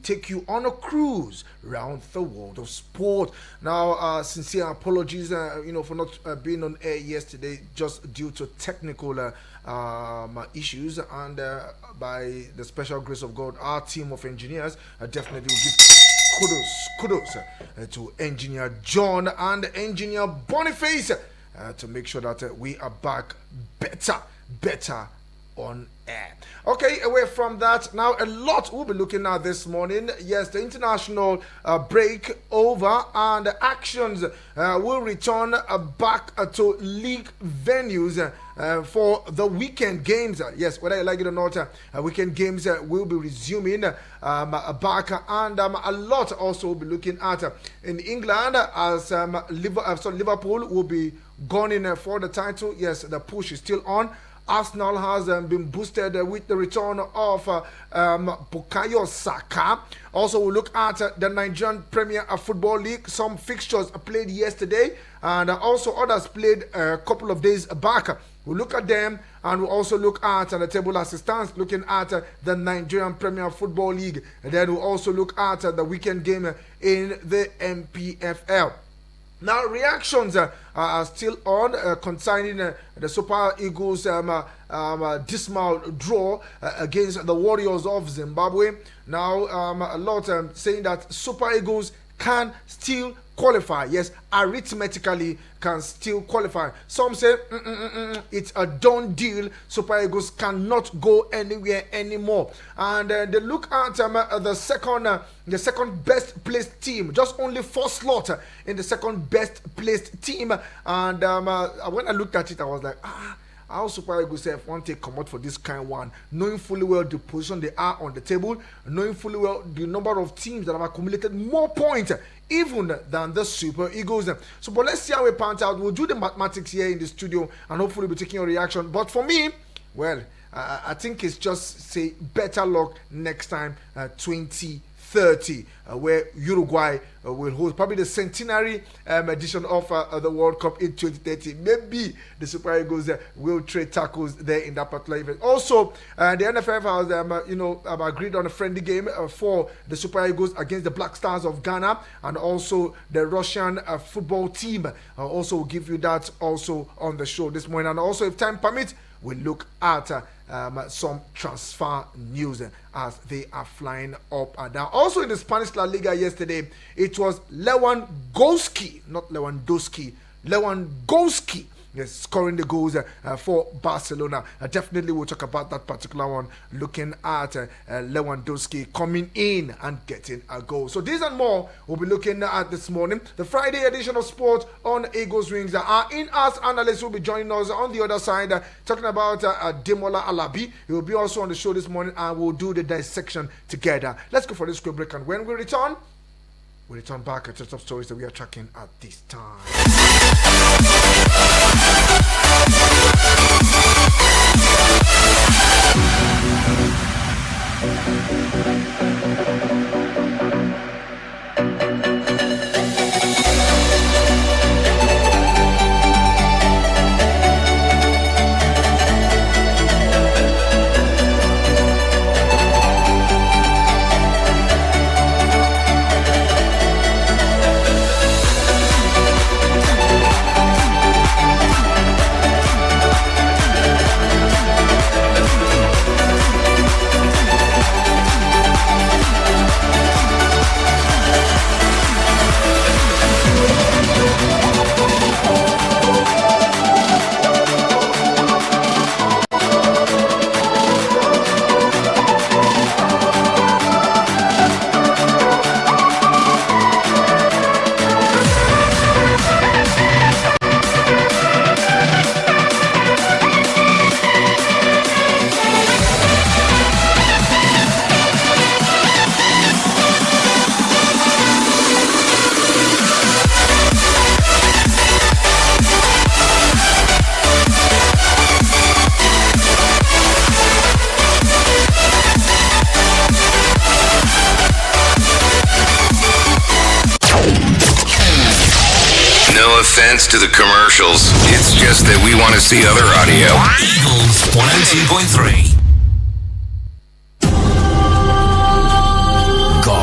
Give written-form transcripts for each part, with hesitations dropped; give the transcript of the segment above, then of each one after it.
take you on a cruise around the world of sport. Now, sincere apologies, for not being on air yesterday, just due to technical issues, and by the special grace of God, our team of engineers definitely will give kudos to Engineer John and Engineer Boniface to make sure that we are back better on air. Okay, away from that, now a lot we'll be looking at this morning. Yes, the international break over, and actions will return back to league venues for the weekend games. Yes, whether you like it or not, weekend games will be resuming back, and a lot also will be looking at in England as Liverpool will be gunning for the title. Yes, the push is still on. Arsenal has been boosted with the return of Bukayo Saka. Also, we'll look at the Nigerian Premier Football League. Some fixtures played yesterday, and also others played a couple of days back. We'll look at them, and we'll also look at the table as it stands, looking at the Nigerian Premier Football League. And then we'll also look at the weekend game in the MPFL. Now, reactions are still on concerning the Super Eagles' dismal draw against the Warriors of Zimbabwe. Now, a lot saying that Super Eagles can still qualify. Yes, arithmetically can still qualify. Some say it's a done deal. Super Eagles cannot go anywhere anymore. And they look at the second best placed team. Just only 4 slots in the second best placed team. And when I looked at it, I was like, how Super Eagles have want to come out for this kind one, knowing fully well the position they are on the table, knowing fully well the number of teams that have accumulated more points even than the Super Eagles. So, but let's see how it pans out. We'll do the mathematics here in the studio, and hopefully we'll be taking your reaction. But for me, well, I think it's just say better luck next time, 2030, where Uruguay will host probably the centenary edition of the World Cup in 2030. Maybe the Super Eagles will trade tackles there in that particular event. Also, the NFF has agreed on a friendly game for the Super Eagles against the Black Stars of Ghana, and also the Russian football team. Also will give you that also on the show this morning. And also, if time permits, we'll look at some transfer news as they are flying up and down. Also in the Spanish La Liga yesterday, it was Lewandowski, not Lewandowski, Lewandowski, yes, scoring the goals for Barcelona. Definitely we'll talk about that particular one, looking at Lewandowski coming in and getting a goal. So these and more we'll be looking at this morning. The Friday edition of Sport on Eagles Wings. Our in-house analyst will be joining us on the other side, talking about Demola Alabi. He will be also on the show this morning, and we'll do the dissection together. Let's go for this quick break, and when we return back to the top stories that we are tracking at this time. offense to the commercials. It's just that we want to see other audio. Eagles 102.3. God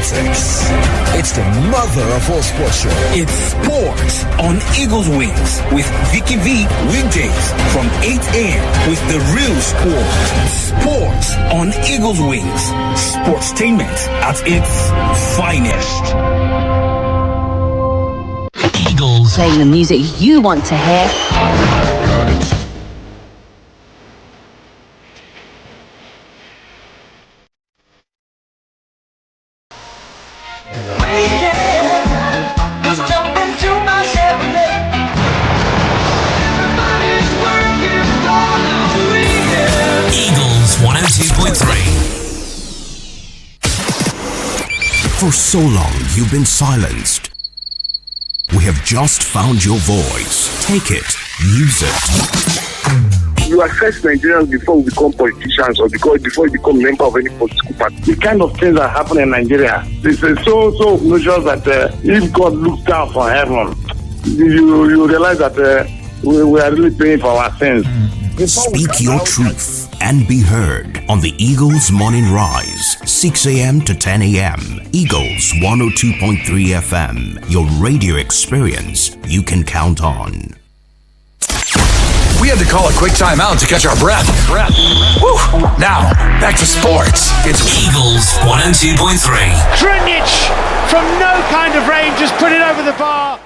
politics. It's the mother of all sports show. It's sports on Eagles Wings with Vicky V weekdays from 8 a.m. with the real sport. Sports on Eagles Wings. Sportstainment at its finest. Eagles. Playing the music you want to hear. Eagles 102.3. For so long, you've been silenced. We have just found your voice. Take it, use it. You assess Nigerians before we become politicians or before you become a member of any political party. The kind of things that happen in Nigeria, this is so obnoxious that if God looks down from heaven, you realize that we are really paying for our sins. Speak your truth and be heard on the Eagles Morning Rise, 6 a.m. to 10 a.m. Eagles 102.3 FM, your radio experience you can count on. We had to call a quick timeout to catch our breath. Woo. Now, back to sports. It's Eagles 102.3. Trinic from no kind of range just put it over the bar.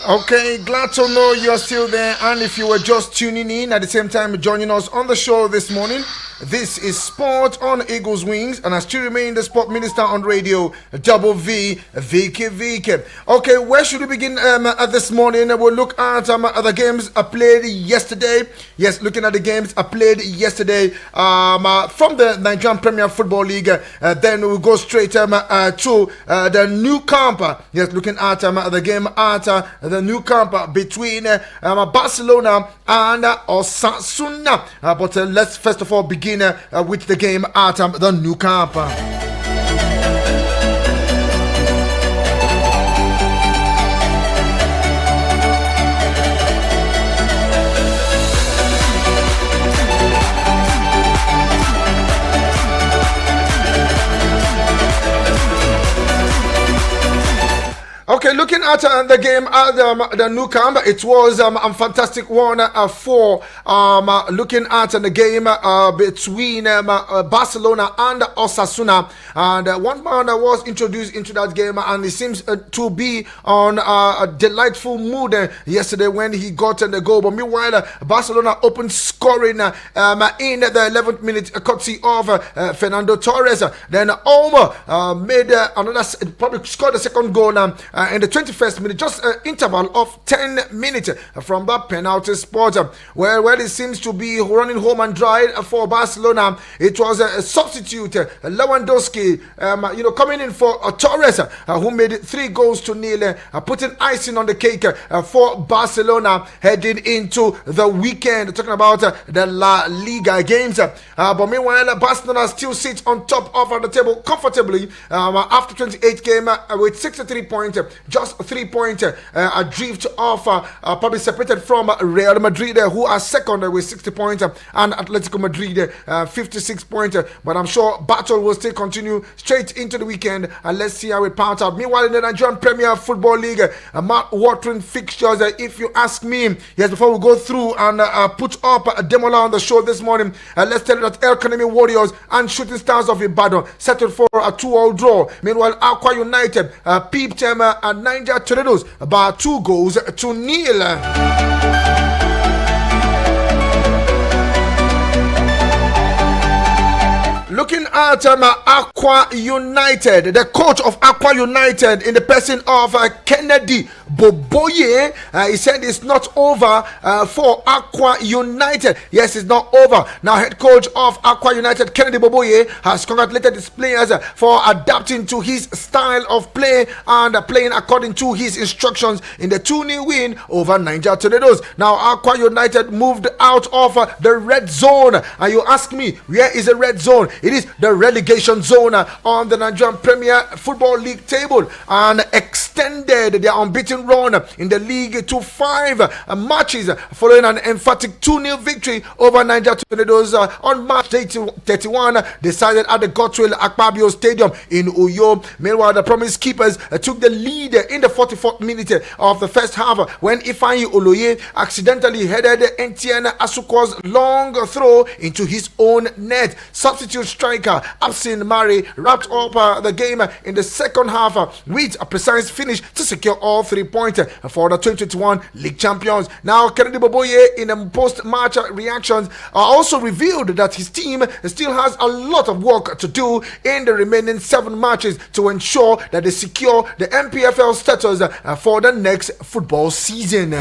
Okay, glad to know you're still there. And if you were just tuning in at the same time joining us on the show this morning, this is Sport on Eagles Wings, and I still remain the sport minister on radio, Double V, Vicky Vick. Okay, where should we begin this morning? We'll look at the games played yesterday. Yes, looking at the games played yesterday from the Nigerian Premier Football League. Then we'll go straight to the new camp. Yes, looking at the game at the new camp between Barcelona and Osasuna. But let's first of all begin with the game at the new camp. Okay, looking at the game at the new camp, it was a fantastic one for looking at the game between Barcelona and Osasuna. And one man was introduced into that game, and he seems to be on a delightful mood yesterday when he got the goal. But meanwhile, Barcelona opened scoring in the 11th minute, courtesy of Fernando Torres. Then Olmo made probably scored the second goal in the 21st minute, just an interval of 10 minutes from that penalty spot. Well, it seems to be running home and dry for Barcelona. It was a substitute, Lewandowski, coming in for Torres, who made 3 goals to nil, putting icing on the cake for Barcelona heading into the weekend. Talking about the La Liga games. But meanwhile, Barcelona still sits on top of the table comfortably after 28 games with 63 points. just 3 points adrift of probably separated from Real Madrid, who are second with 60 points, and Atletico Madrid 56 points. But I'm sure battle will still continue straight into the weekend, and let's see how it pans out. Meanwhile, in the Nigerian Premier Football League, mouth-watering fixtures, if you ask me. Yes, before we go through and put up Demola on the show this morning, let's tell you that El Kanemi Warriors and Shooting Stars of Ibadan settled for a 2-all draw. Meanwhile, Aqua United peeped them at Niger Tornadoes by 2-0. Looking at Aqua United, the coach of Aqua United in the person of Kennedy Boboye, he said it's not over for Aqua United. Yes, it's not over. Now, head coach of Aqua United, Kennedy Boboye, has congratulated his players for adapting to his style of play and playing according to his instructions in the 2-0 win over Niger Tornadoes. Now, Aqua United moved out of the red zone. And you ask me, where is the red zone? It is the relegation zone on the Nigerian Premier Football League table, and extended their unbeaten run in the league to 5 matches following an emphatic 2-0 victory over Niger Tornadoes on March 31, decided at the Godswill Akpabio Stadium in Uyo. Meanwhile, the Promise Keepers took the lead in the 44th minute of the first half when Ifeanyi Oloye accidentally headed Etienne Asuko's long throw into his own net. Substitute striker Absin Mari wrapped up the game in the second half with a precise finish to secure all 3 points for the 2021 league champions. Now, Kennedy Boboye in the post-match reactions also revealed that his team still has a lot of work to do in the remaining 7 matches to ensure that they secure the MPFL status for the next football season.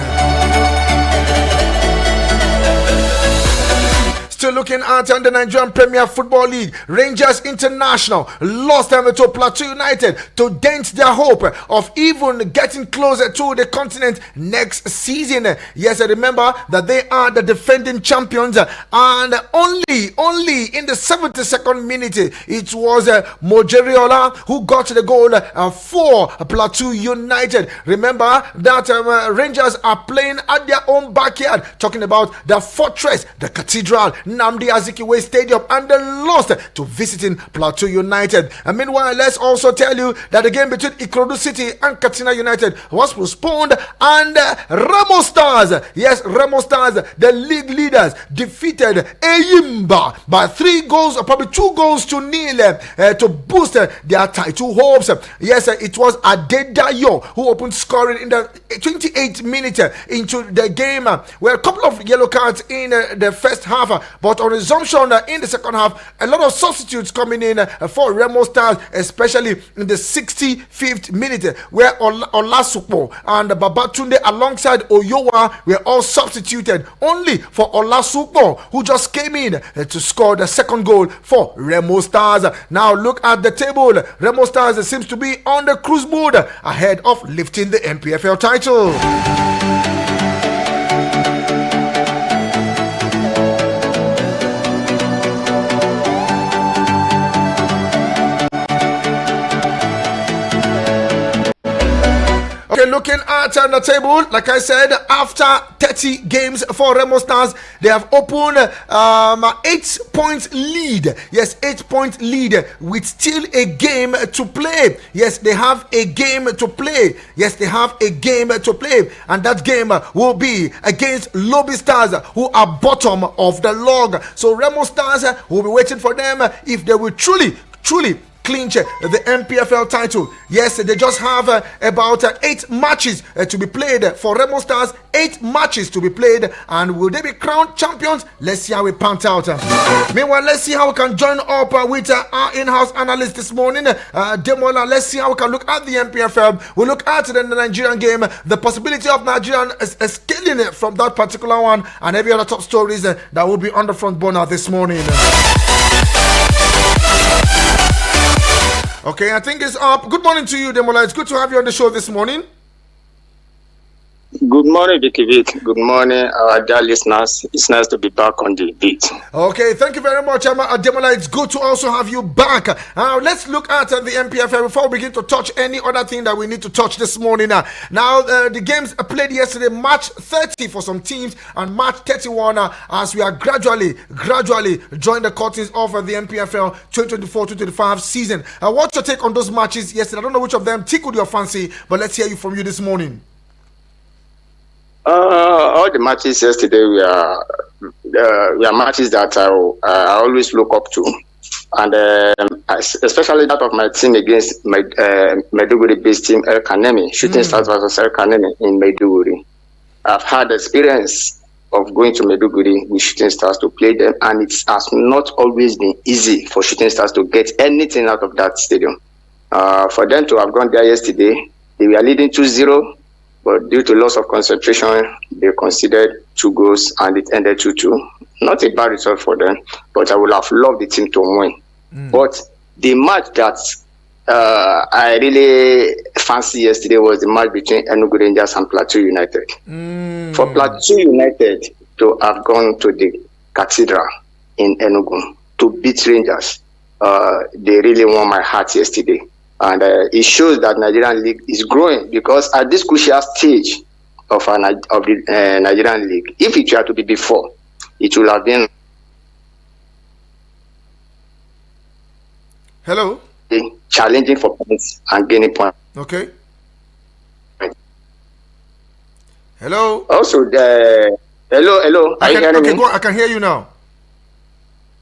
Still looking at the Nigerian Premier Football League, Rangers International lost them to Plateau United to dent their hope of even getting closer to the continent next season. Yes, I remember that they are the defending champions, and only in the 72nd minute it was Mojeriola who got the goal for Plateau United. Remember that Rangers are playing at their own backyard, talking about the fortress, the cathedral, Nnamdi Azikiwe Stadium, and they lost to visiting Plateau United. And meanwhile, let's also tell you that the game between Ikorodu City and Katsina United was postponed, and Remo Stars, yes, Remo Stars, the league leaders, defeated Eyimba by 3 goals, or probably 2 goals to nil to boost their title hopes. Yes, it was Adedayo who opened scoring in the 28th minute into the game. Where a couple of yellow cards in the first half, but on resumption in the second half, a lot of substitutes coming in for Remo Stars, especially in the 65th minute, where Olasupo and Babatunde alongside Oyowa were all substituted, only for Olasupo, who just came in to score the second goal for Remo Stars. Now look at the table. Remo Stars seems to be on the cruise mode ahead of lifting the MPFL title. Okay, looking at the table, like I said, after 30 games for Remo Stars, they have opened 8 points lead. Yes, 8 point lead with still a game to play. Yes, they have a game to play. Yes, they have a game to play. And that game will be against Lobby Stars, who are bottom of the log. So Remo Stars will be waiting for them if they will truly clinch the MPFL title. Yes, they just have about 8 matches to be played for Remo Stars. 8 matches to be played, and will they be crowned champions? Let's see how it pans out. Meanwhile, let's see how we can join up with our in-house analyst this morning, Demola. Let's see how we can look at the MPFL. We'll look at the Nigerian game, the possibility of Nigerian scaling from that particular one, and every other top stories that will be on the front burner this morning. Okay, I think it's up. Good morning to you, Demola. It's good to have you on the show this morning. Good morning, Vicky Vick. Good morning, our dear listeners. It's nice to be back on the beat. Okay, thank you very much, Ademola. It's good to also have you back. Let's look at the MPFL before we begin to touch any other thing that we need to touch this morning. Now, the games played yesterday, March 30 for some teams and March 31 as we are gradually joining the curtains of the MPFL 2024-2025 season. What's your take on those matches yesterday? I don't know which of them tickled your fancy, but let's hear from you this morning. All the matches yesterday were matches that I always look up to, and especially that of my team against my Maiduguri-based team El Kanemi, Shooting Stars versus El Kanemi in Maiduguri. I've had experience of going to Maiduguri with Shooting Stars to play them, and it has not always been easy for Shooting Stars to get anything out of that stadium. For them to have gone there yesterday, they were leading 2-0. But due to loss of concentration, they conceded 2 goals and it ended 2-2. Not a bad result for them, but I would have loved the team to win. But the match that I really fancy yesterday was the match between Enugu Rangers and Plateau United. For Plateau United to have gone to the Cathedral in Enugu to beat Rangers, they really won my heart yesterday. And it shows that Nigerian League is growing, because at this crucial stage of the Nigerian League, if it were to be before, it would have been challenging for points and gaining points. Okay. Hello. Also, hello. Are you hearing me? Go on. I can hear you now.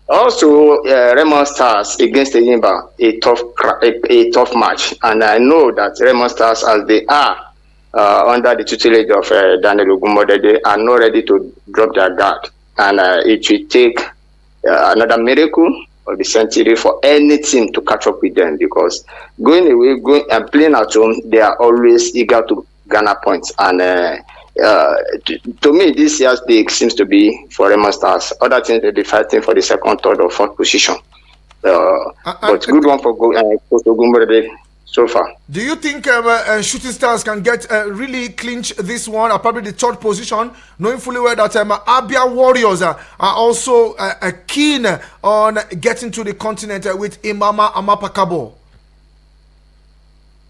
Also, Raymond Stars against Eyimba, a tough match, and I know that Raymond Stars, as they are under the tutelage of Daniel Ogumode, they are not ready to drop their guard, and it will take another miracle of the century for any team to catch up with them, because going and playing at home, they are always eager to garner points, and to me, this year's league seems to be for Raymond Stars. Other teams will be fighting for the second, third, or fourth position. But good one for Ogumode so far. Do you think Shooting Stars can really clinch this one, or probably the third position, knowing fully well that Abia Warriors are also keen on getting to the continent with Imama Amapakabo?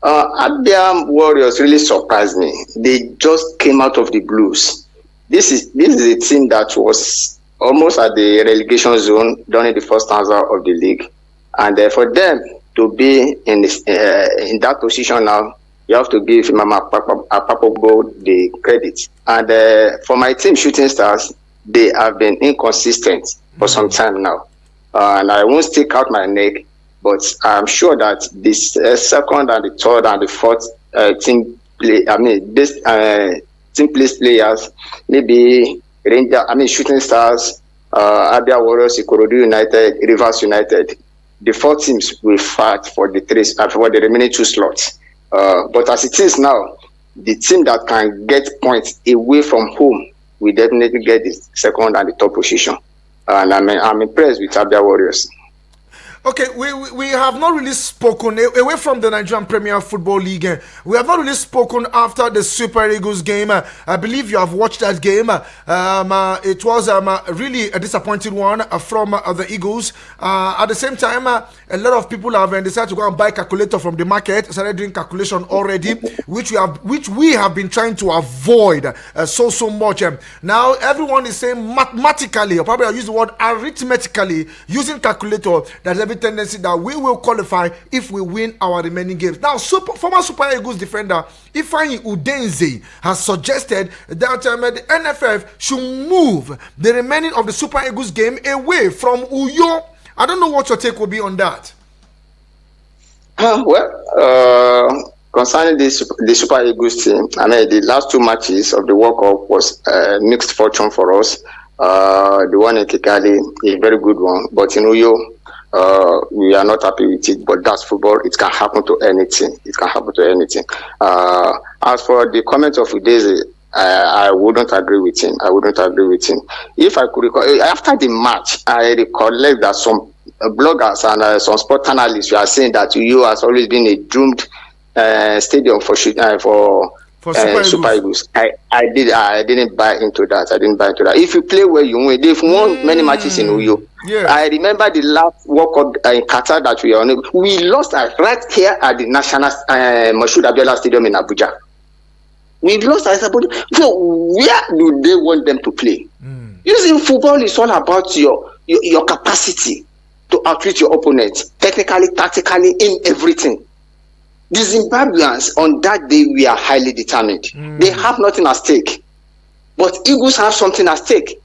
Abia Warriors really surprised me. They just came out of the blues. This is a team that was almost at the relegation zone during the first stanza of the league, and for them to be in that position now, you have to give Mama Apapobo the credit. And for my team, Shooting Stars, they have been inconsistent for some time now, and I won't stick out my neck. But I'm sure that this second and the third and the fourth team place players, maybe Shooting Stars, Abia Warriors, Ikorodu United, Rivers United, the 4 teams will fight for the remaining 2 slots. But as it is now, the team that can get points away from home will definitely get the second and the third position. And I'm impressed with Abia Warriors. Okay, we have not really spoken away from the Nigerian Premier Football League. We have not really spoken after the Super Eagles game. I believe you have watched that game. It was really a disappointing one from the Eagles. At the same time, a lot of people have decided to go and buy a calculator from the market, started doing calculation already, which we have been trying to avoid so much. Now everyone is saying mathematically, or probably I use the word arithmetically, using calculator, there's every tendency that we will qualify if we win our remaining games. Now, former Super Eagles defender Ifeanyi Udenze has suggested that the NFF should move the remaining of the Super Eagles game away from Uyo. I don't know what your take will be on that. Concerning the Super Eagles team, the last 2 matches of the World Cup was mixed fortune for us. The one in Kigali, a very good one, but in Uyo, we are not happy with it, but that's football. It can happen to anything. As for the comment of Udeze, I wouldn't agree with him. If I could recall, after the match, I recollect that some bloggers and some sport analysts were saying that Uyo has always been a doomed stadium for For Super Super Eagles. I didn't buy into that. I didn't buy into that. If you play well, you win. They've won many matches in Uyo. Yeah. I remember the last World Cup in Qatar that we were on. We lost right here at the National Moshood Abiola Stadium in Abuja. We lost at Abuja. So where do they want them to play? Using football is all about your capacity to outwit your opponent, technically, tactically, in everything. The Zimbabweans on that day we are highly determined. They have nothing at stake, but Eagles have something at stake.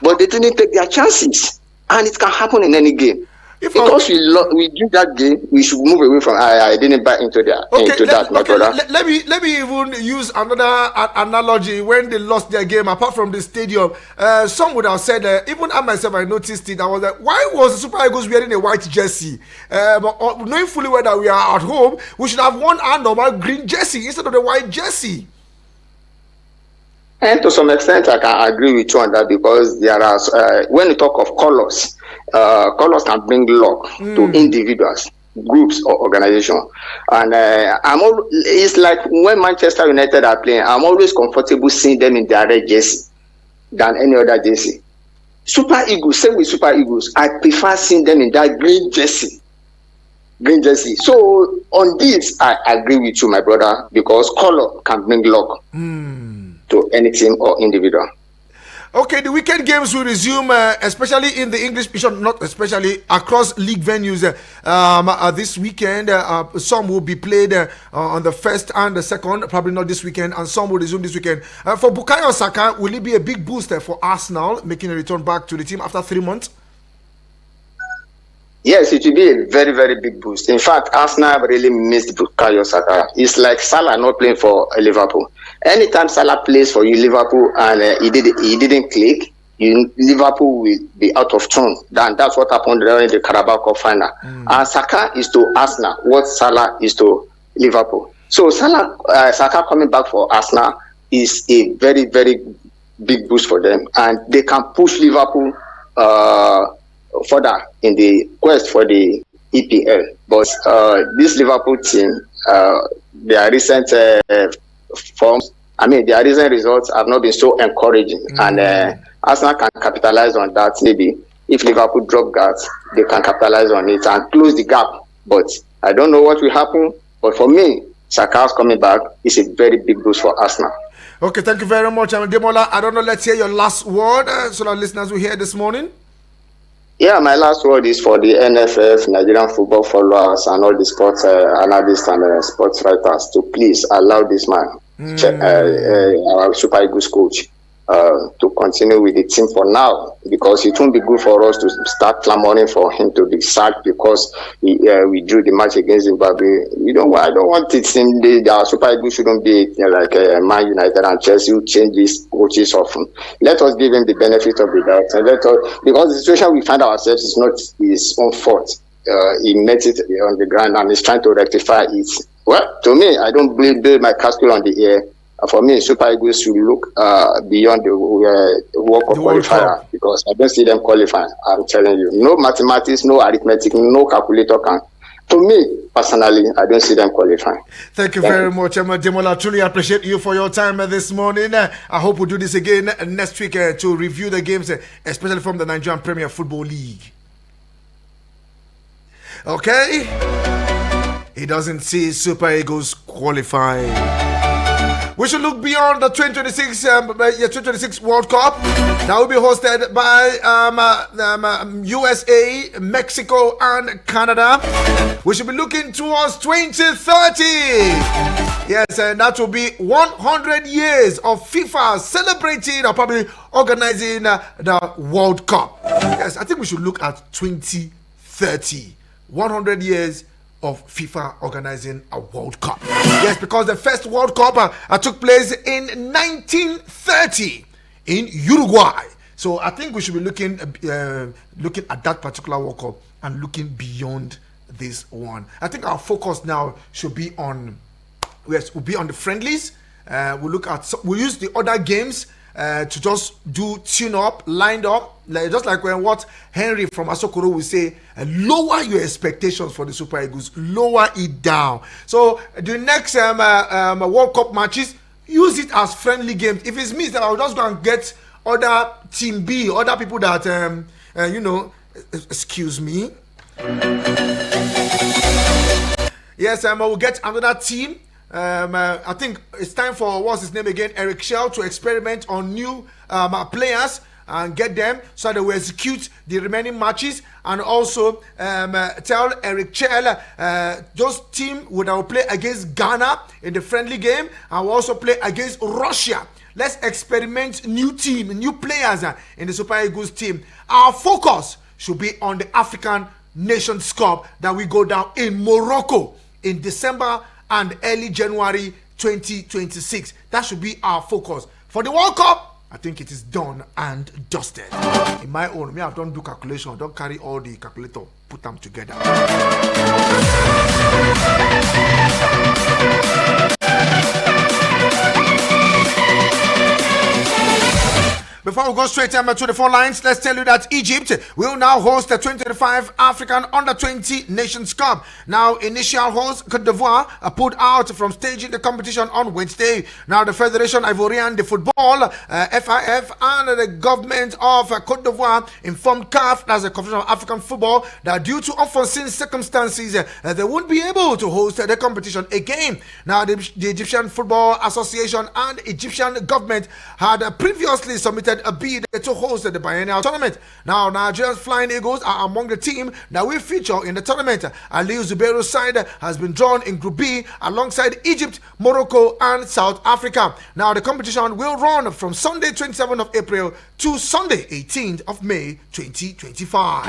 But they didn't take their chances, and it can happen in any game. Because we do that game, we should move away from. I didn't buy into that, my brother. Let me even use another analogy. When they lost their game, apart from the stadium, some would have said, even I myself, I noticed it. I was like, why was the Super Eagles wearing a white jersey? But knowing fully well that we are at home, we should have worn our normal green jersey instead of the white jersey. And to some extent, I can agree with you on that, because there are when you talk of colors, colors can bring luck to individuals, groups, or organizations. And it's like when Manchester United are playing, I'm always comfortable seeing them in their red jersey than any other jersey. Super Eagles, same with Super Eagles, I prefer seeing them in that green jersey. So on this, I agree with you, my brother, because color can bring luck to any team or individual. Okay, the weekend games will resume, especially in the English, not especially, across league venues this weekend. Some will be played on the first and the second, probably not this weekend, and some will resume this weekend. For Bukayo Saka, will it be a big booster for Arsenal, making a return back to the team after 3 months? Yes, it will be a very, very big boost. In fact, Arsenal really missed Bukayo Saka. It's like Salah not playing for Liverpool. Anytime Salah plays for you, Liverpool, and he didn't click, Liverpool will be out of tune. That's what happened during the Carabao Cup final. And Saka is to Arsenal what Salah is to Liverpool. So Saka coming back for Arsenal is a very, very big boost for them, and they can push Liverpool further in the quest for the EPL. But this Liverpool team, their recent forms, their recent results have not been so encouraging, and Arsenal can capitalize on that. Maybe if Liverpool drop that, they can capitalize on it and close the gap. But I don't know what will happen. But for me, Saka's coming back is a very big boost for Arsenal. Okay, thank you very much, Demola. I don't know, let's hear your last word so that listeners will hear this morning. Yeah, my last word is for the NFF, Nigerian football followers, and all the sports analysts and sports writers to please allow this man, our Super Eagles coach, to continue with the team for now, because it won't be good for us to start clamoring for him to be sacked because we drew the match against Zimbabwe. I don't want it. The Super Eagles shouldn't be like Man United and Chelsea who change these coaches often. Let us give him the benefit of the doubt, and because the situation we find ourselves is not his own fault. He met it on the ground and is trying to rectify it. Well, to me, I don't build my castle on the air. For me, Super Eagles should look beyond the work of qualifier, because I don't see them qualifying. I'm telling you, no mathematics, no arithmetic, no calculator can. To me, personally, I don't see them qualifying. Thank you very much, Demola. Truly appreciate you for your time this morning. I hope we'll do this again next week to review the games, especially from the Nigerian Premier Football League. Okay? He doesn't see Super Eagles qualifying. We should look beyond the 2026 World Cup that will be hosted by USA, Mexico, and Canada. We should be looking towards 2030. Yes, and that will be 100 years of FIFA celebrating or probably organizing the World Cup. Yes, I think we should look at 2030. 100 years of FIFA organizing a World Cup. Yes, because the first World Cup took place in 1930 in Uruguay. So I think we should be looking at that particular World Cup and looking beyond this one. I think our focus now should be on the friendlies. We'll use the other games to just do tune up, lined up, just like what Henry from Asokoro will say, lower your expectations for the Super Eagles, lower it down. So the next World Cup matches, use it as friendly games. If it's me, then I'll just go and get other team B, other people that excuse me. Yes, we'll get another team. I think it's time for, what's his name again, Eric Shell, to experiment on new players and get them so they will execute the remaining matches, and also tell Eric Shell those team will play against Ghana in the friendly game, and will also play against Russia. Let's experiment new team, new players in the Super Eagles team. Our focus should be on the African Nations Cup that we go down in Morocco in December and early January 2026. That should be our focus. For the World Cup, I think it is done and dusted. In my own, I don't do calculation. I don't carry all the calculator, put them together. Before we go straight to the phone lines, let's tell you that Egypt will now host the 2025 African Under-20 Nations Cup. Now, initial host Cote d'Ivoire pulled out from staging the competition on Wednesday. Now, the Federation Ivorian de Football, FIF, and the government of Cote d'Ivoire informed CAF, that's the Confederation of African Football, that due to unforeseen circumstances, they won't be able to host the competition again. Now, the Egyptian Football Association and Egyptian government had previously submitted a bid to host the biennial tournament. Now, Nigeria's Flying Eagles are among the team that will feature in the tournament. Ali Zubeiru's side has been drawn in Group B alongside Egypt, Morocco, and South Africa. Now, the competition will run from Sunday 27th of April to Sunday 18th of May 2025.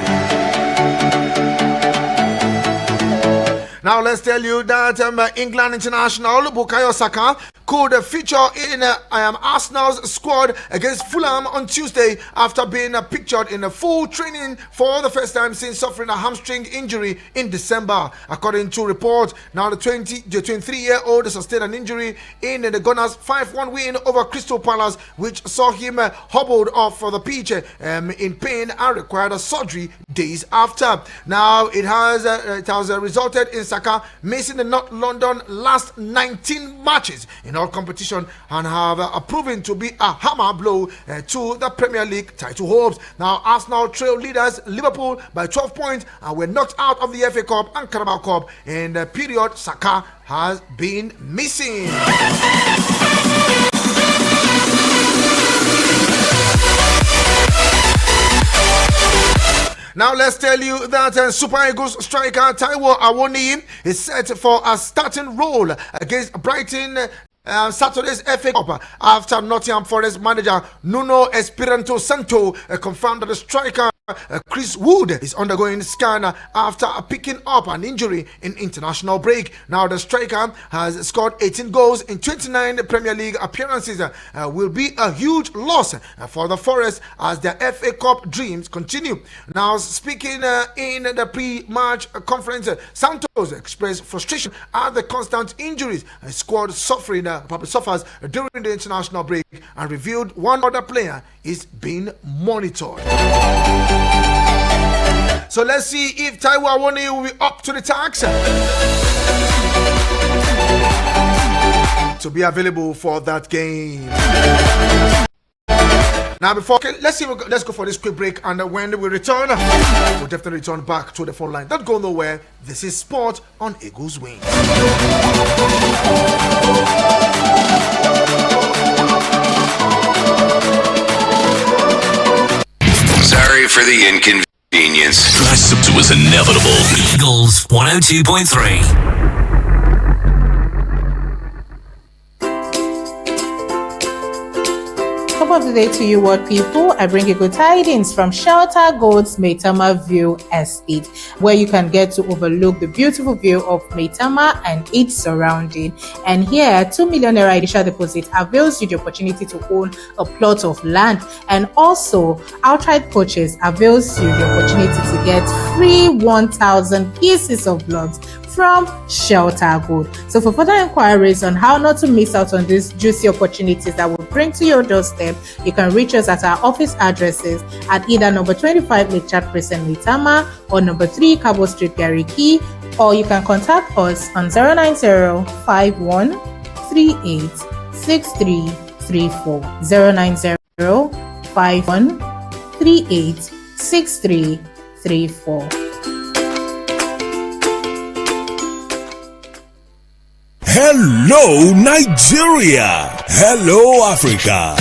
Now, let's tell you that England international Bukayo Saka could feature in Arsenal's squad against Fulham on Tuesday after being pictured in a full training for the first time since suffering a hamstring injury in December. According to reports, now the 23-year-old sustained an injury in the Gunners' 5-1 win over Crystal Palace, which saw him hobbled off for the pitch in pain and required a surgery days after. Now, it has resulted in Saka missing the North London last 19 matches in all competition and have proven to be a hammer blow to the Premier League title hopes. Now, Arsenal trail leaders Liverpool by 12 points and were knocked out of the FA Cup and Carabao Cup in the period Saka has been missing. Now, let's tell you that Super Eagles striker Taiwo Awoniyi is set for a starting role against Brighton Saturday's FA Cup after Nottingham Forest manager Nuno Espirito Santo confirmed that the striker Chris Wood is undergoing scan after picking up an injury in international break. Now, the striker has scored 18 goals in 29 Premier League appearances. Will be a huge loss for the Forest as their FA Cup dreams continue. Now, speaking in the pre-match conference, Santos expressed frustration at the constant injuries his squad suffers during the international break and revealed one other player is being monitored. So let's see if Taiwo Awoniyi will be up to the task to be available for that game. Now, let's go for this quick break, and when we return, we'll definitely return back to the phone line. Don't go nowhere. This is Sport on Eagles Wings. Sorry for the inconvenience. It was inevitable. Eagles 102.3. Top of the day to you, world people. I bring you good tidings from Shelter Gold's Maitama View Estate, where you can get to overlook the beautiful view of Maitama and its surrounding. And here, 2 million naira initial deposit avails you the opportunity to own a plot of land, and also outright purchase avails you the opportunity to get free 1,000 pieces of blocks from Shelter Gold. So for further inquiries on how not to miss out on these juicy opportunities that will bring to your doorstep, you can reach us at our office addresses at either number 25 Lake Chat Crescent, Maitama, or number 3 Cabo Street, Gariki, or you can contact us on 090-5138-6 6334 090 51 38 6334. Hello, Nigeria. Hello, Africa.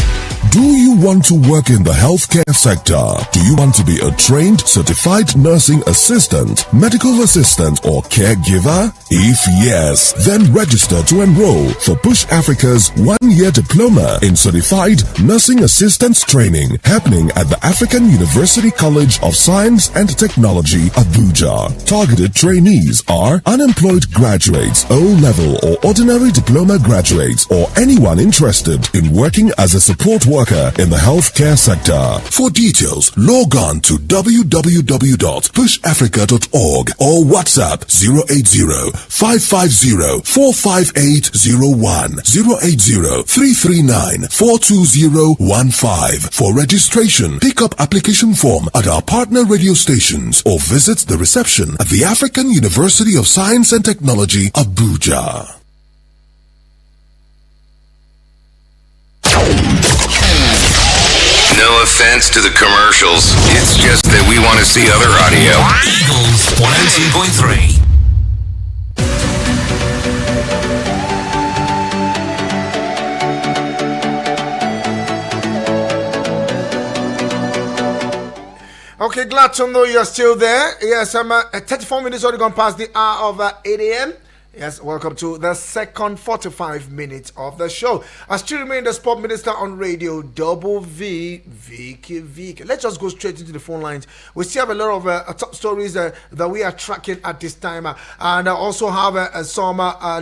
Do you want to work in the healthcare sector? Do you want to be a trained, certified nursing assistant, medical assistant, or caregiver? If yes, then register to enroll for Push Africa's one-year diploma in certified nursing assistance training happening at the African University College of Science and Technology, Abuja. Targeted trainees are unemployed graduates, O-level or ordinary diploma graduates, or anyone interested in working as a support worker in the healthcare sector. For details, log on to www.pushafrica.org or WhatsApp 080-550-45801, 080-339-42015. For registration, pick up application form at our partner radio stations or visit the reception at the African University of Science and Technology, Abuja. No offense to the commercials. It's just that we want to see other audio. Eagles 102.3. Okay, glad to know you're still there. Yes, I'm 34 minutes already gone past the hour of 8 a.m. Yes, welcome to the second 45 minutes of the show. I still remain the sport minister on radio, Double V, Vicky. Let's just go straight into the phone lines. We still have a lot of top stories that we are tracking at this time, and also have some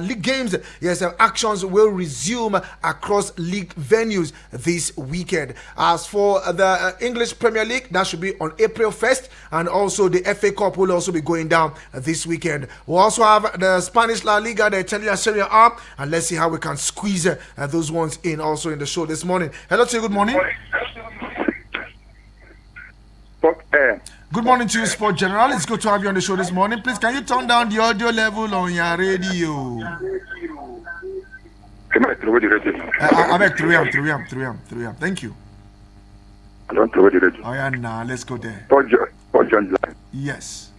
league games. Yes, actions will resume across league venues this weekend. As for the English Premier League, that should be on April 1st, and also the FA Cup will also be going down this weekend. We'll also have the Spanish La Liga, the Italian Serie A, and let's see how we can squeeze those ones in also in the show this morning. Hello to you, good morning. Good morning to you, Sport General. It's good to have you on the show this morning. Please, can you turn down the audio level on your radio? I'm Thank you. I don't know what you Oh, yeah, nah, let's go there. Yes.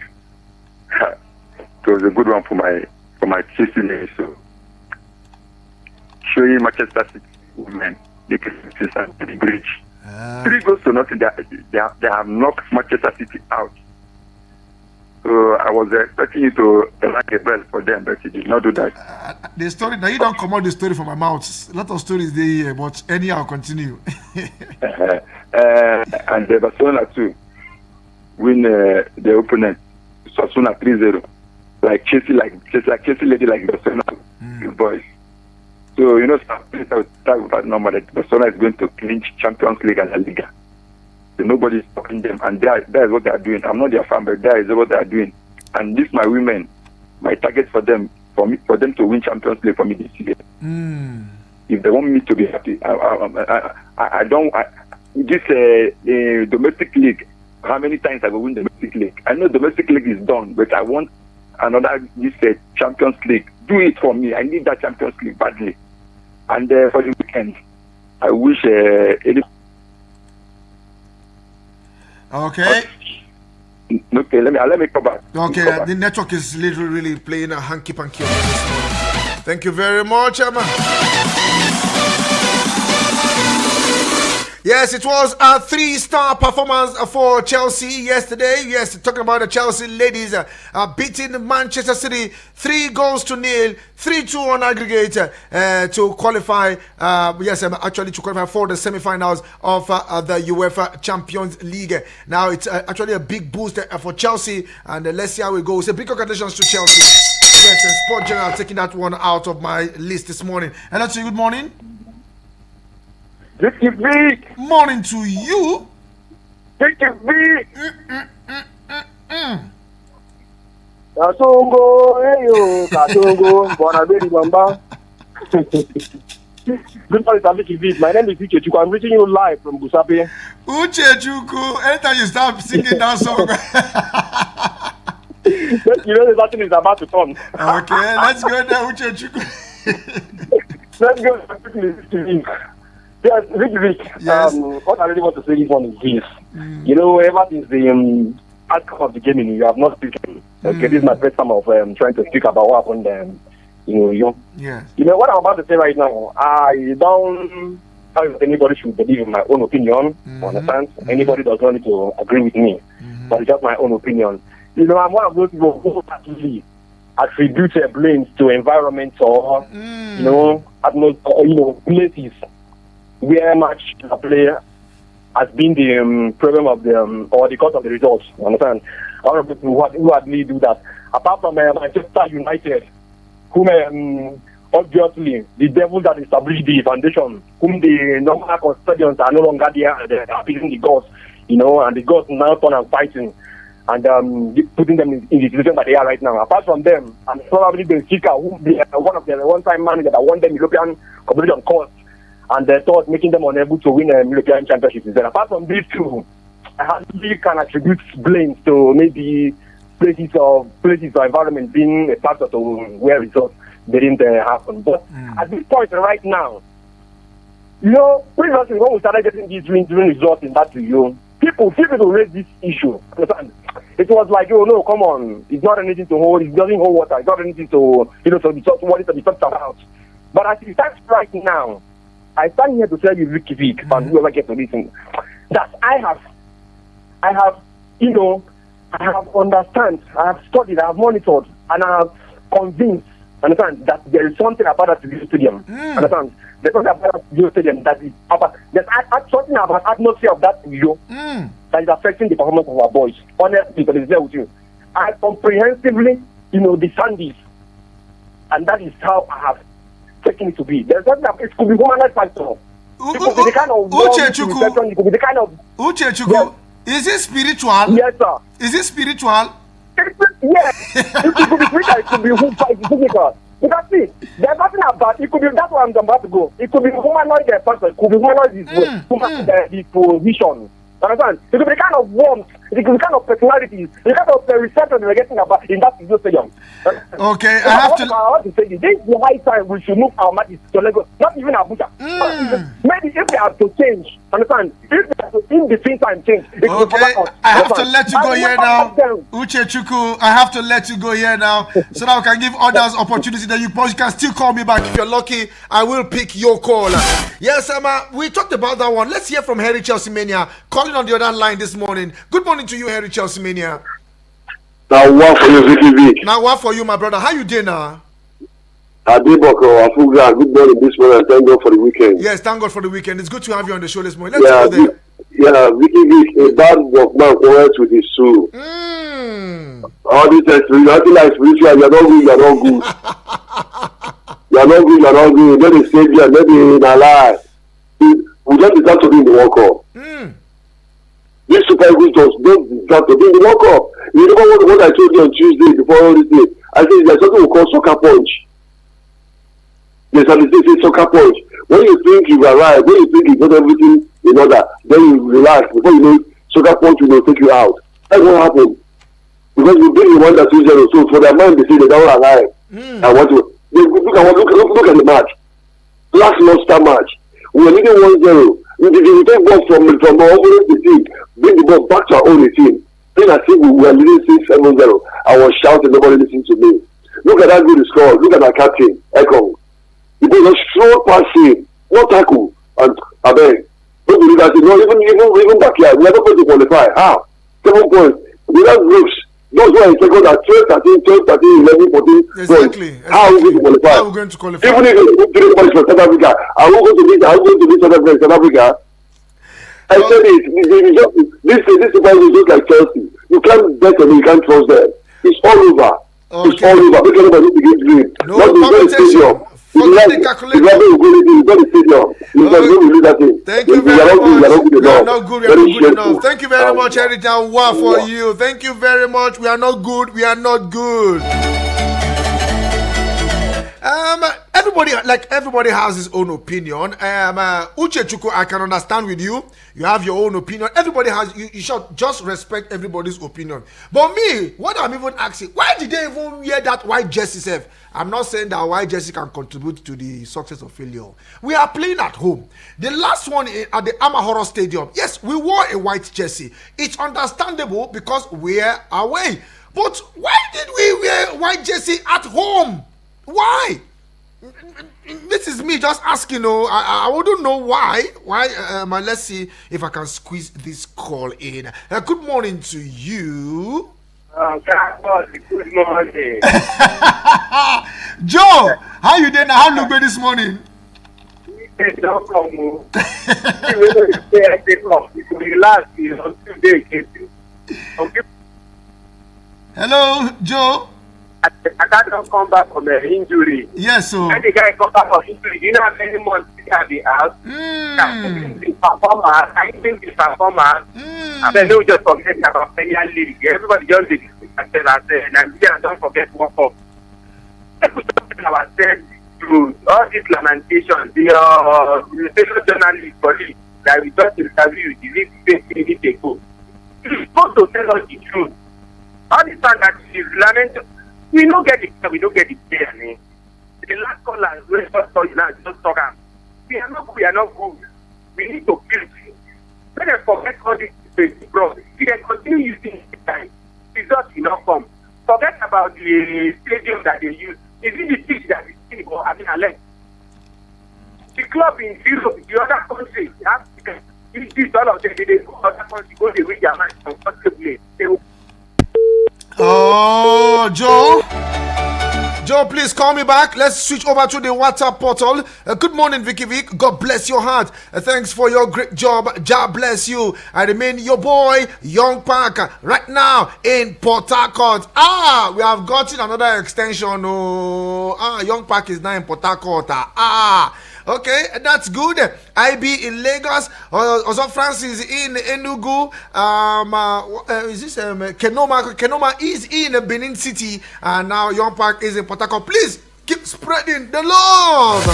It was a good one for my Chelsea. So showing Manchester City women they can the bridge. 3 goals to nothing. They have knocked Manchester City out. So I was expecting you to ring a bell for them, but you did not do that. The story now, you don't come out the story from my mouth. A lot of stories there here, but anyhow, continue. And the Barcelona too win the opponent Sasuna 3-0. Like Chelsea lady like Barcelona boys. So you know, start with that number that Barcelona is going to clinch Champions League and La Liga. So nobody is stopping them, and that is what they are doing. I'm not their fan, but that is what they are doing. And this, my women, my target for them to win Champions League for me this year. If they want me to be happy, I don't. This domestic league. How many times I will win the domestic league? I know domestic league is done, but I want another Champions League. Do it for me. I need that Champions League badly. And for the weekend, I wish any. Okay. Okay, let me come back. Okay, the network is literally really playing a hanky-panky on this morning. Thank you very much, Emma. Yes, it was a 3-star performance for Chelsea yesterday. Yes, talking about the Chelsea ladies beating Manchester City 3-0, 3-2 on aggregate to qualify. To qualify for the semi-finals of the UEFA Champions League. Now it's actually a big boost for Chelsea, and let's see how it goes. A big congratulations to Chelsea. Yes, and Sport General taking that one out of my list this morning. Hello to you. Good morning. Vicky Vick. Morning to you. Vicky Vick. Kasongo, hey Kasongo, Bonabedi Bamba. Good morning, Vicky Vick. My name is Vicky. I'm reaching you live from Busape. Uchechuku. Anytime you start singing that song. You know that thing is about to come. Okay, let's go there, Uchechuku. let's go quickly to Vick. Yes, Vick. Yes. What I really want to say this one is this. You know, ever since the outcome of the game, you have not spoken. Okay, this is my first time of trying to speak about what happened. Yes. You know what I'm about to say right now. I don't know if anybody should believe in my own opinion. Understand? Anybody does not need to agree with me, but it's just my own opinion. You know, I'm one of those people who actually attribute blames to environment or places where match player has been the problem of the or the cause of the results. You understand? A lot of people who actually do that. Apart from Manchester United, whom obviously the devil that established the foundation, whom the normal custodians are no longer there, they are appeasing the gods, and the gods now turn and fighting and putting them in the situation that they are right now. Apart from them, and probably the Chica, who one of the one-time managers that won them European competition course, and they thought making them unable to win a European championship. Then apart from these two, I hardly can attribute blames to maybe places or environment being a factor to where results didn't happen. But at this point right now, previously when we started getting these results in that people raise this issue. Understand? It was like, no, come on, it's not anything to hold, it doesn't hold water, it's not anything to to be talked about. But as it stands right now, I stand here to tell you, Vicky, and whoever gets to listen, that I have understand, I have studied, I have monitored, and I have convinced, understand, that there is something about that studio stadium. Understand? There's something about that studio stadium that is about, there's something about atmosphere of that studio that is affecting the performance of our boys. Honestly, because it's there with you. I comprehensively, discern this, and that is how I have taken it to be. There's something that it could be humanized factor. It could be the kind of it could be the kind of Uchechuku. Is it spiritual? Yes, sir. Is it spiritual? Yes. It could be spiritual, it could be physical. Because see, there's nothing about it. Could be that's where I'm about to go. It could be humanoid person, it could be humanoid this position. Understand? It could be the kind of warmth, it could be the kind of personalities, the kind of reception we're getting about in that studio stadium. Okay, so I want to say this is the high time we should move our matches to Lagos, not even Abuja. Maybe if they have to change, understand? If they have to in between time change. Okay, I have to let you go here now. Uchechuku, I have to let you go here now so that I can give others opportunity that you can still call me back. If you're lucky, I will pick your call. Yes, we talked about that one. Let's hear from Harry Chelsea Mania calling on the other line this morning. Good morning to you, Harry Chelsea Mania. Now one for you, Vicky. Now one for you, my brother. How you doing now? Adeboko, Afuga, good morning this morning. Thank God for the weekend. Yes, thank God for the weekend. It's good to have you on the show this morning. Let's go there. Yeah, Vicky, a bad workman correct with his soul. All this nothing like spiritual. You're not good. You're not good. You're not good. You're not good. Let the Savior, let the in our life. We don't deserve to be in the World Cup. These Super Eagles don't deserve to be in the World Cup. You remember what I told you on Tuesday before all this day? I said there's something we call soccer punch. There's a soccer punch. When you think you've arrived, when you think you got everything in order, then you relax. Before you know, soccer punch will take you out. That's what happened. Because we beat the 1-2-0, so for their mind they say they don't arrive. I want to look at the match. Last Monster match. We were leading 1-0. We take ball from our opponent's team, bring the ball back to our own team. Then I think we were leading 6-7-0. I was shouting, nobody listened to me. Look at that good score. Look at our captain, Ekong. The ball was so passing, no tackle. And I beg, don't believe that. Even backyard, we are not going to qualify. How? 7 points. Without groups, those who are in second are 12, 13, 11, 14 exactly. points. How are we going to qualify? How are we going to qualify? Even if you put 3 points for South Africa, are we going to beat South Africa? I said it. This Super Eagles is just like Chelsea. You can't bet on it, you can't trust them. It's all over. Okay. It's all over. Make everybody begin dream. No competition. Forget the calculator. Thank you very much. We are not good. We are not good enough. Thank you very much, Harry Jawa, for you. Thank you very much. We are not good. We are not good. everybody has his own opinion. Uche Chuku, I can understand with you. You have your own opinion. Everybody has. You should just respect everybody's opinion. But me, what I'm even asking, why did they even wear that white jersey? Self? I'm not saying that white jersey can contribute to the success of failure. We are playing at home. The last one at the Amahoro Stadium. Yes, we wore a white jersey. It's understandable because we're away. But why did we wear white jersey at home? Why? This is me just asking. I wouldn't know why. Let's see if I can squeeze this call in. Good morning to you. Good morning. Joe, how you doing? How you this morning? Don't come. Hello, Joe. I can't come back from an injury. Yes, so. When the guy come back from injury, you know how many months he had the house? The performance. And then they just forget about Premier League. Everybody just did it. Nigeria don't forget World Cup. Let's talk ourselves through all this lamentation. The station journalist colleague that we just interviewed, the league they go. He's supposed to tell us the truth. All the time that he's lamenting. We don't get it. We don't get it there. I mean. The last caller, we just talk. We are not good. We need to build. When they forget all this, bro, if they continue using the time, results will not come. Forget about the stadium that they use. Is it the pitch that is in Alex? The club in Europe, the other countries, Africa, all of them, they go to other countries, go to reach their mind comfortably. Oh, Joe, please call me back. Let's switch over to the WhatsApp portal. Good morning, Vicky Vick. God bless your heart. Thanks for your great job. Jah bless you. I remain your boy, Young Park, right now in Port Harcourt. We have gotten another extension. Young Park is now in Port Harcourt. Okay, that's good. IB in Lagos. Also, Francis in Enugu. Is this Kenoma? Kenoma is in Benin City, and now Young Park is in Port Harcourt. Please keep spreading the love.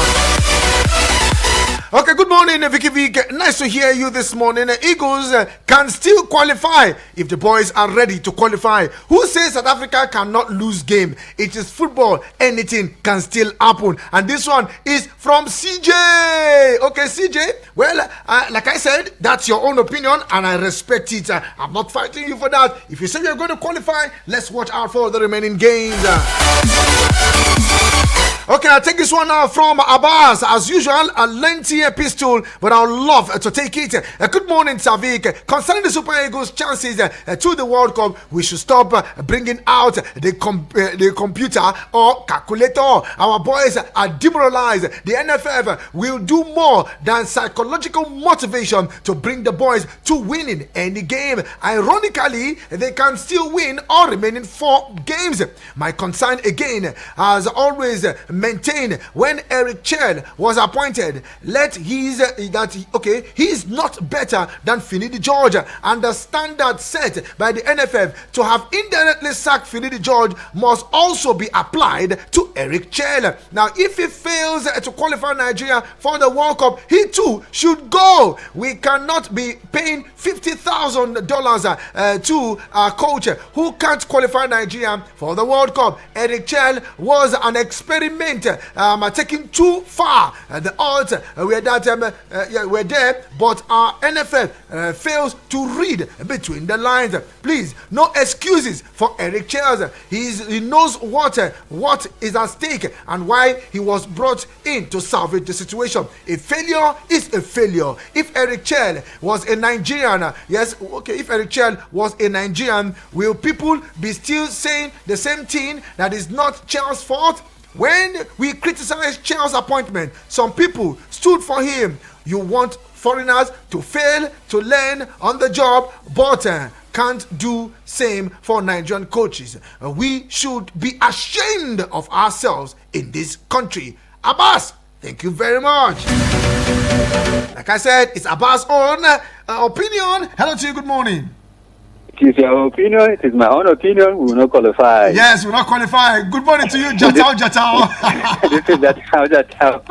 Okay, good morning, Vicky Vick. Nice to hear you this morning. Eagles can still qualify if the boys are ready to qualify. Who says South Africa cannot lose game? It is football. Anything can still happen. And this one is from CJ. Okay, CJ. Well, like I said, that's your own opinion, and I respect it. I'm not fighting you for that. If you say you're going to qualify, let's watch out for the remaining games. Okay, I'll take this one from Abbas. As usual, a lengthy epistle, but I would love to take it. Good morning, Savik. Concerning the Super Eagles' chances to the World Cup, we should stop bringing out the computer or calculator. Our boys are demoralized. The NFF will do more than psychological motivation to bring the boys to winning any game. Ironically, they can still win all remaining 4 games. My concern again, as always, maintain when Eric Chen was appointed, he is not better than Finidi George, and the standard set by the NFF to have indirectly sacked Finidi George must also be applied to Eric Chen. Now, if he fails to qualify Nigeria for the World Cup, he too should go. We cannot be paying $50,000 to a coach who can't qualify Nigeria for the World Cup. Eric Chen was an experiment taking too far. The odds were there, but our NFF fails to read between the lines. Please, no excuses for Eric Chen. He knows what is at stake and why he was brought in to salvage the situation. A failure is a failure. If Eric Chen was a Nigerian, if Eric Chen was a Nigerian, will people be still saying the same thing, that is not Chel's fault? When we criticize Chel's appointment, some people stood for him. You want foreigners to fail to learn on the job, but can't do same for Nigerian coaches. We should be ashamed of ourselves in this country. Abbas, thank you very much. Like I said, it's Abbas' own opinion. Hello to you, good morning. It is your opinion. It is my own opinion. We will not qualify. Yes, we're not qualifying. Good morning to you, Jatao. This is Jatao.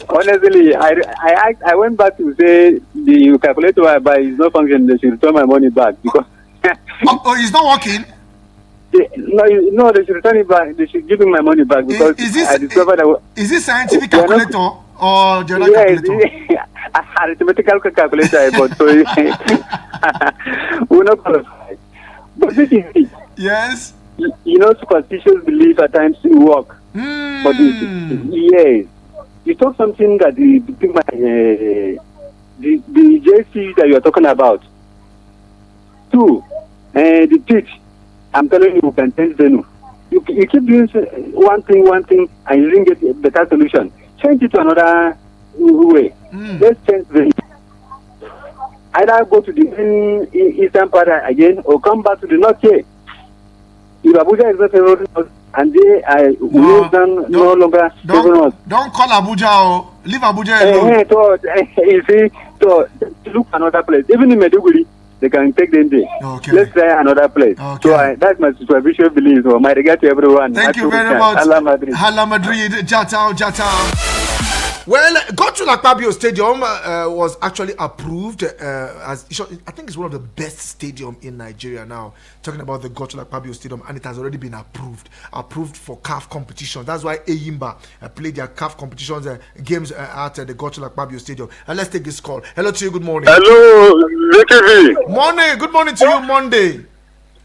Honestly, I went back to say the calculator I buy is not functioning. They should return my money back because. It's not working. No, they should return it back. They should give me my money back because I discovered that. Is this scientific calculator or general calculator? Arithmetical calculator, but so we're not qualified. But this is it. Yes. Superstitious belief at times work. But yes, you talk something that the JC that you are talking about. Two, the teach. I'm telling you, you can change venue. You keep doing one thing, and you didn't get a better solution. Change it to another way. Let's change venue. Either go to the eastern part again or come back to the north here. If Abuja is not favoring us and they are no longer favoring us. Don't call Abuja. Leave Abuja alone. You see, so look another place. Even in Meduguri, they can take them there. Okay. Let's try another place. Okay. So that's my superficial belief. So my regard to everyone. Thank you very much. Hala Madrid. Hala Madrid. Jatao. Well, Godswill Akpabio Stadium was actually approved as, I think it's one of the best stadium in Nigeria now. Talking about the Godswill Akpabio Stadium, and it has already been approved for CAF competitions. That's why Eyimba played their CAF competitions games at the Godswill Akpabio Stadium. And let's take this call. Hello to you. Good morning. Hello, Vicky. Morning. Good morning to you. Monday.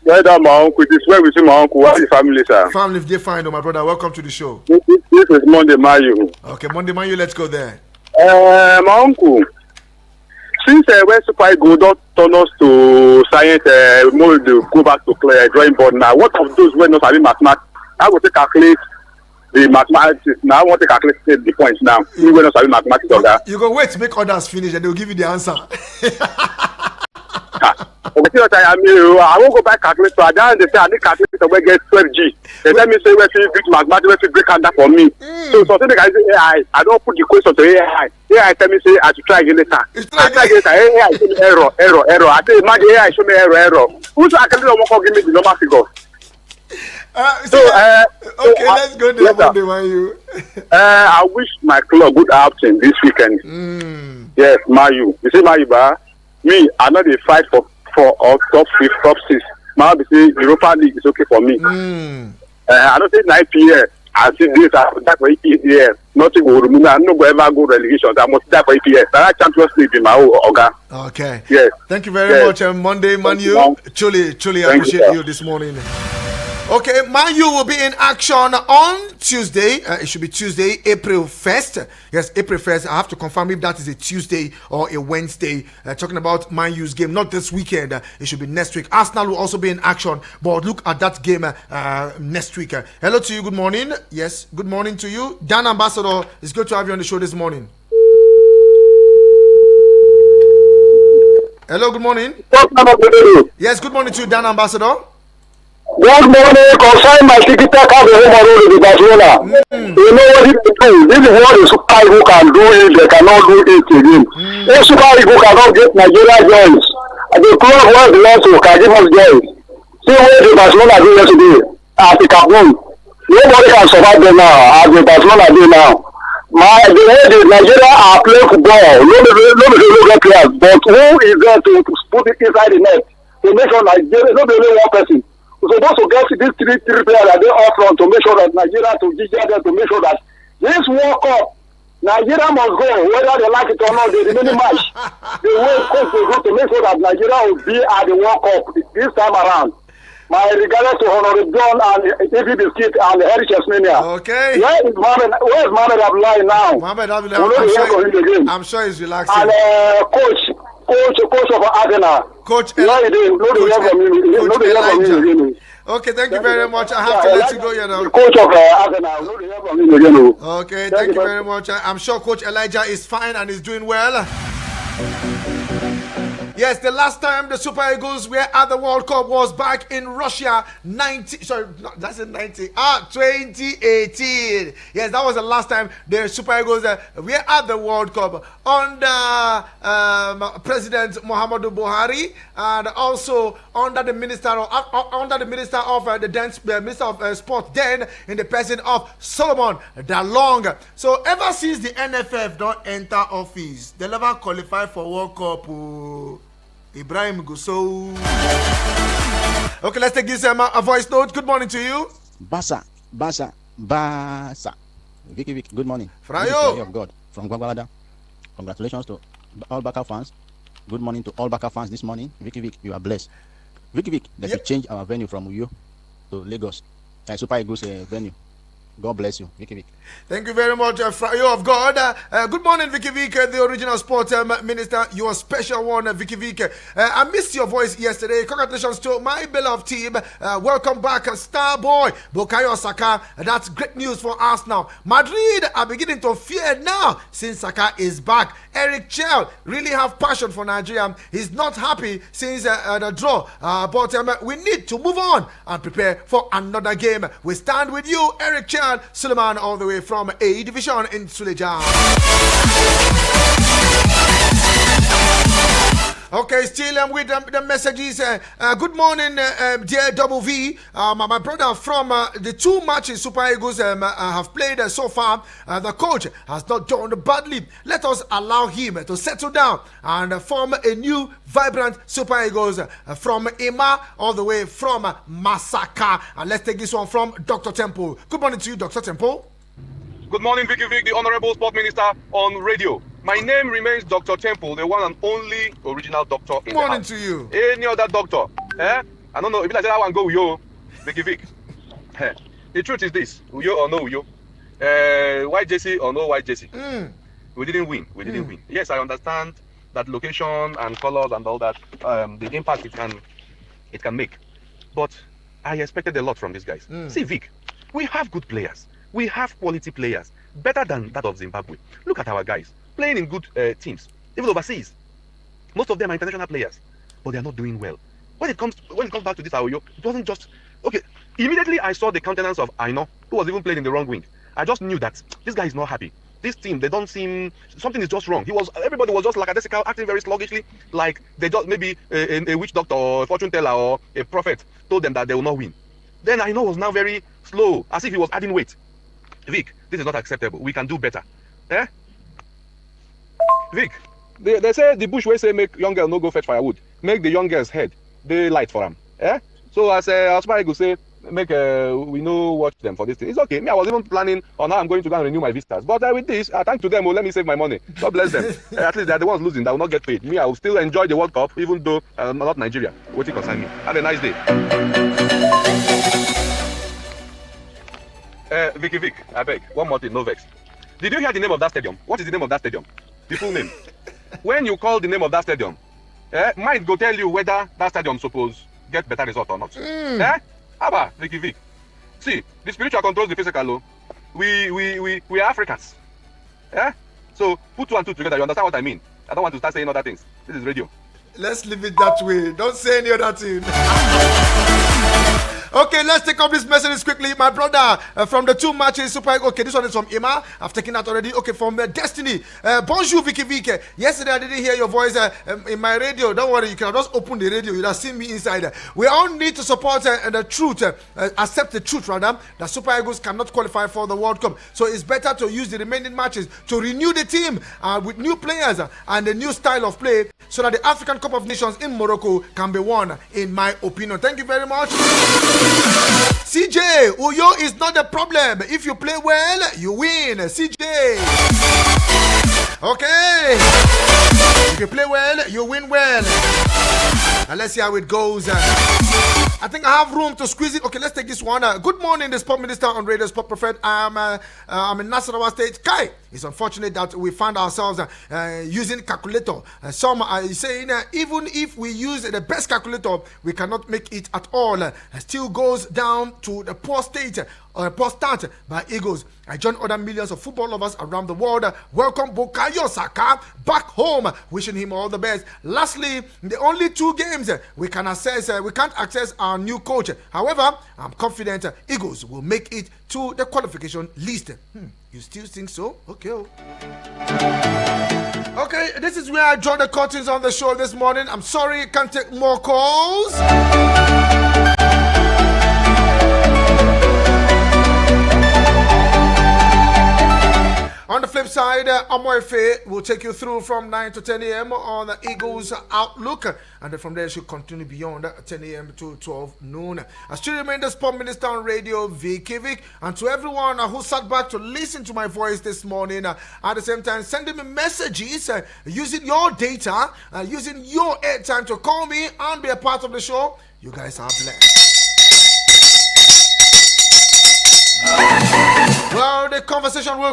Yeah, that my uncle. This is where we see my uncle. What is the family, sir? Family, if they find my brother. Welcome to the show. This is Monday, Mayu. Okay, Monday, Mayu. Let's go there. My uncle. Since when Super Eagles don't turn us to science, more to go back to play drawing board now. What of those when not having mathematics? I will take calculate the mathematics. Now I want to calculate the points now. You will not having mathematics on that. You go wait to make others finish, and they will give you the answer. I won't go back calculator. I don't understand. I need calculator where get 12G. They tell me say where you do mathematics, where you break under for me. So something like I say AI. I don't put the question to AI. AI tell me say I should try again later. I try again later. AI show me error. I say imagine AI show me error. Who's I can do not give me the normal figure. Okay, let's go there. Monday, Mayu. I wish my club good outing this weekend. Yes, Mayu. You see Mayu, ba? Me, I know they fight for top 5, top 6. Now they say Europa League is okay for me. I don't say 9 p.m. I see this. That for EPL. Nothing will remove. I'm not going to ever go relegation. I must die for EPL. That Champions League in my own organ. Okay. Yes. Thank you very much, Monday, Manu. Truly appreciate you this morning. Okay, Man U will be in action on Tuesday. It should be Tuesday, April 1st. Yes, April 1st. I have to confirm if that is a Tuesday or a Wednesday. Talking about Man U's game, not this weekend. It should be next week. Arsenal will also be in action, but look at that game next week. Hello to you. Good morning. Yes, good morning to you. Dan Ambassador, it's good to have you on the show this morning. Hello, good morning. Yes, good morning to you, Dan Ambassador. Good morning, concerning my ticket card the home road in Barcelona. You know what it do? This is what the Super Eagles can do it, they cannot do it again. If Super Eagles cannot get Nigeria joints, and the club who has lost can give us joints. See what the Barcelona did yesterday at the Cameroon. Nobody can survive them now, as the Barcelona do now. The way the Nigeria are playing football, nobody local players, but who is there to put it inside the net to make sure Nigeria, not only one person. So those who get these three players that they up front to make sure that Nigeria to ginger them to make sure that this World Cup, Nigeria must go, whether they like it or not, the remaining match. The way coach will go to make sure that Nigeria will be at the World Cup this time around. My regards to Honorable John and Ify Biscuit and Heritage Tasmania. Okay. Where is Mohamed Abdullahi now? Mohamed Abdullahi, I'm sure he's relaxing. And coach of Arsenal. Coach Elijah. Okay, thank you very much. I have to let you go, you know. Coach of Arsenal. Okay, thank you very much. I'm sure Coach Elijah is fine and is doing well. Yes, the last time the Super Eagles were at the World Cup was back in Russia, 2018. Yes, that was the last time the Super Eagles were at the World Cup under President Muhammadu Buhari, and also under the Minister of the Dance, Minister of Sport, then in the person of Solomon Dalong. So ever since the NFF don't enter office, they never qualify for World Cup. Ibrahim Gusso. Okay, let's take this a voice note. Good morning to you. Basa. Vicky, good morning. Frayo of God from Gwagwalada. Congratulations to all Baka fans. Good morning to all Baka fans this morning. Vicky, you are blessed. Vicky, that you change our venue from Uyo to Lagos. Super Eagles venue. God bless you, Vicky. Thank you very much, Frayo of God. Good morning, Vicky, the original sports minister. You are special one, Vicky. I missed your voice yesterday. Congratulations to my beloved team. Welcome back, star boy Bukayo Saka. That's great news for us now. Madrid are beginning to fear now since Saka is back. Eric Chell really have passion for Nigeria. He's not happy since the draw, but we need to move on and prepare for another game. We stand with you, Eric Chell. Suleiman, all the way from A Division in Suleja. Okay, still with the messages. Good morning, dear Double V. My brother from the two matches Super Eagles have played so far. The coach has not done badly. Let us allow him to settle down and form a new, vibrant Super Eagles from Ima all the way from Masaka. And let's take this one from Dr. Temple. Good morning to you, Dr. Temple. Good morning, Vicky, the Honorable Sport Minister on radio. My name remains Dr. Temple, the one and only original doctor in the house. Morning to you. Any other doctor? I don't know. If like that, I want to go with you, Vicky Vick. The truth is this: Uyo or no Uyo, white jersey or no white jersey. We didn't win. We didn't win. Yes, I understand that location and colors and all that, the impact it can make. But I expected a lot from these guys. See, Vic, we have good players. We have quality players, better than that of Zimbabwe. Look at our guys playing in good teams, even overseas. Most of them are international players, but they are not doing well. When it comes back to this Aoyo, it wasn't just okay. Immediately I saw the countenance of Aino, who was even playing in the wrong wing. I just knew that this guy is not happy. This team, they don't seem, something is just wrong. Everybody was just like a acting very sluggishly, like they just maybe a witch doctor or a fortune teller or a prophet told them that they will not win. Then Aino was now very slow, as if he was adding weight. Vic, this is not acceptable. We can do better. Vic, they say the bush way say make young girl no go fetch firewood. Make the young girl's head they light for them. So as I go say, make we no watch them for this thing. It's okay. Me, I was even planning on how I'm going to go and renew my visitors. But with this, thanks to them, let me save my money. God bless them. At least they're the ones losing. That will not get paid. Me, I will still enjoy the World Cup, even though I'm not Nigeria. What you concern me? Have a nice day. Vicky, I beg, one more thing, no vex. Did you hear the name of that stadium? What is the name of that stadium? The full name. When you call the name of that stadium, mind go tell you whether that stadium suppose get better result or not. Abba, Vicky. See, the spiritual controls the physical. We are Africans. So put two and two together. You understand what I mean? I don't want to start saying other things. This is radio. Let's leave it that way. Don't say any other thing. Okay, let's take up this message quickly. My brother from the two matches, Super. Okay, this one is from Ima. I've taken that already. Okay, from Destiny. Bonjour, Vicky. Yesterday I didn't hear your voice in my radio. Don't worry, you can just open the radio. You'll have seen me inside. We all need to support the truth, accept the truth rather, that Super Eagles cannot qualify for the World Cup. So it's better to use the remaining matches to renew the team with new players and a new style of play, so that the African Cup of Nations in Morocco can be won, in my opinion. Thank you very much. CJ, Uyo is not the problem. If you play well, you win. CJ. Okay. If you play well, you win well. And let's see how it goes. I think I have room to squeeze it. Okay, let's take this one. Good morning, the Sport Minister on Radio Sport Prophet. I'm in Nasarawa State. Kai, It's unfortunate that we find ourselves using calculator. Some are saying even if we use the best calculator, we cannot make it at all. Still goes down to the poor state. Poor start by Eagles. I join other millions of football lovers around the world. Welcome Bukayo Saka back home. Wishing him all the best. Lastly, the only 2 games we can't access our new coach. However, I'm confident Eagles will make it to the qualification list. You still think so? Okay. Okay, this is where I draw the curtains on the show this morning. I'm sorry, can't take more calls. On the flip side, Amoefe will take you through from 9 to 10 a.m. on the Eagles Outlook. And then from there, she'll continue beyond 10 a.m. to 12 noon. I still remain the Sport Minister on Radio, Vicky Vick. And to everyone who sat back to listen to my voice this morning, at the same time, sending me messages using your data, using your airtime to call me and be a part of the show. You guys are blessed. Well, the conversation will